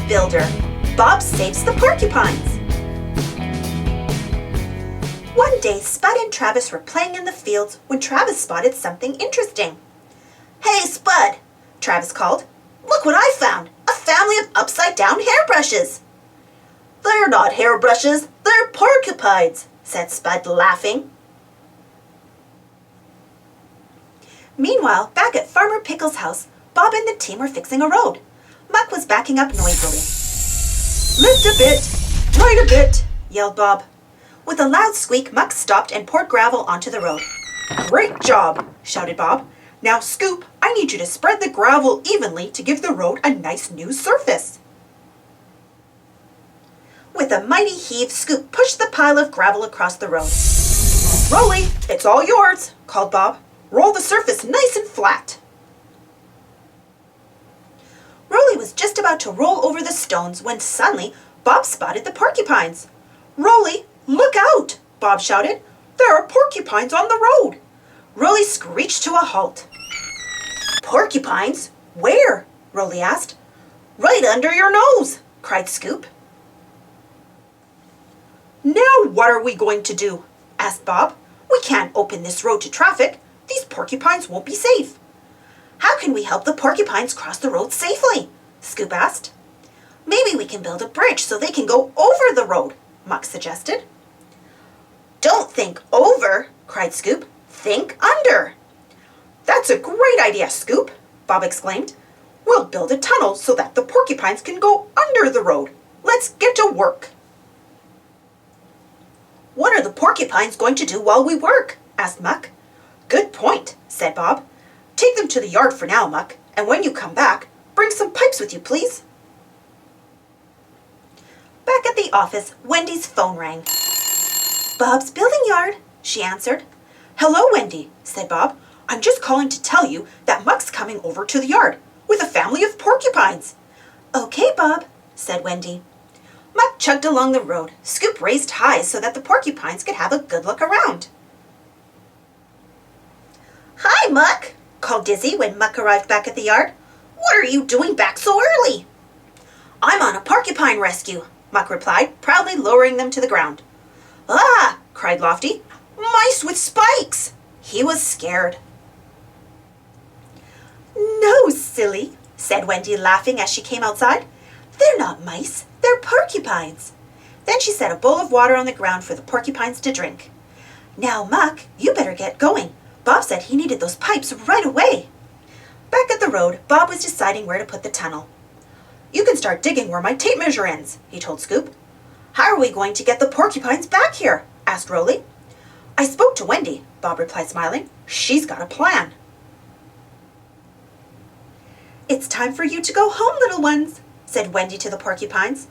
Builder. Bob saves the porcupines. One day, Spud and Travis were playing in the fields when Travis spotted something interesting. "Hey, Spud," Travis called. "Look what I found! A family of upside-down hairbrushes!" "They're not hairbrushes, they're porcupines," said Spud, laughing. Meanwhile, back at Farmer Pickle's house, Bob and the team were fixing a road. Muck was backing up noisily. "Lift a bit, right a bit," yelled Bob. With a loud squeak, Muck stopped and poured gravel onto the road. "Great job," shouted Bob. "Now, Scoop, I need you to spread the gravel evenly to give the road a nice new surface." With a mighty heave, Scoop pushed the pile of gravel across the road. "Rolly, it's all yours," called Bob. "Roll the surface nice and flat." Rolly was just about to roll over the stones when suddenly Bob spotted the porcupines. "Rolly, look out!" Bob shouted. "There are porcupines on the road!" Rolly screeched to a halt. "Porcupines? Where?" Rolly asked. "Right under your nose!" cried Scoop. "Now what are we going to do?" asked Bob. "We can't open this road to traffic. These porcupines won't be safe." "How can we help the porcupines cross the road safely?" Scoop asked. "Maybe we can build a bridge so they can go over the road," Muck suggested. "Don't think over," cried Scoop. "Think under." "That's a great idea, Scoop," Bob exclaimed. "We'll build a tunnel so that the porcupines can go under the road. Let's get to work." "What are the porcupines going to do while we work?" asked Muck. "Good point," said Bob. "Take them to the yard for now, Muck, and when you come back, bring some pipes with you, please." Back at the office, Wendy's phone rang. "Bob's building yard," she answered. "Hello, Wendy," said Bob. "I'm just calling to tell you that Muck's coming over to the yard with a family of porcupines." "Okay, Bob," said Wendy. Muck chugged along the road. Scoop raised high so that the porcupines could have a good look around. "Hi, Muck," called Dizzy when Muck arrived back at the yard. "What are you doing back so early?" "I'm on a porcupine rescue," Muck replied, proudly lowering them to the ground. "Ah!" cried Lofty. "Mice with spikes!" He was scared. "No, silly," said Wendy, laughing as she came outside. "They're not mice, they're porcupines." Then she set a bowl of water on the ground for the porcupines to drink. "Now, Muck, you better get going. Bob said he needed those pipes right away." Back at the road, Bob was deciding where to put the tunnel. "You can start digging where my tape measure ends," he told Scoop. "How are we going to get the porcupines back here?" asked Rolly. "I spoke to Wendy," Bob replied, smiling. "She's got a plan." "It's time for you to go home, little ones," said Wendy to the porcupines.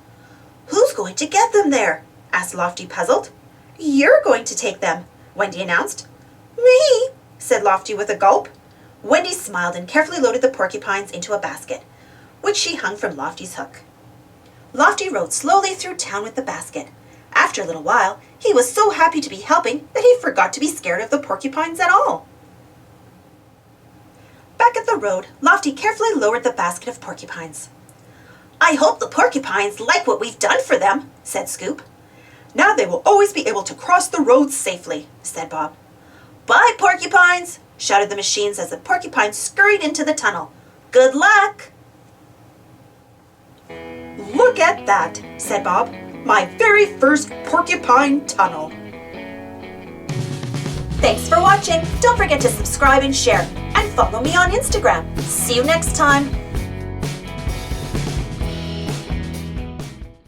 "Who's going to get them there?" asked Lofty, puzzled. "You're going to take them," Wendy announced. "Me?" said Lofty with a gulp. Wendy smiled and carefully loaded the porcupines into a basket, which she hung from Lofty's hook. Lofty rode slowly through town with the basket. After a little while, he was so happy to be helping that he forgot to be scared of the porcupines at all. Back at the road, Lofty carefully lowered the basket of porcupines. "I hope the porcupines like what we've done for them," said Scoop. "Now they will always be able to cross the road safely," said Bob. "Bye, porcupines!" shouted the machines as the porcupines scurried into the tunnel. "Good luck!" "Look at that," said Bob. "My very first porcupine tunnel." Thanks for watching. Don't forget to subscribe and share, and follow me on Instagram. See you next time.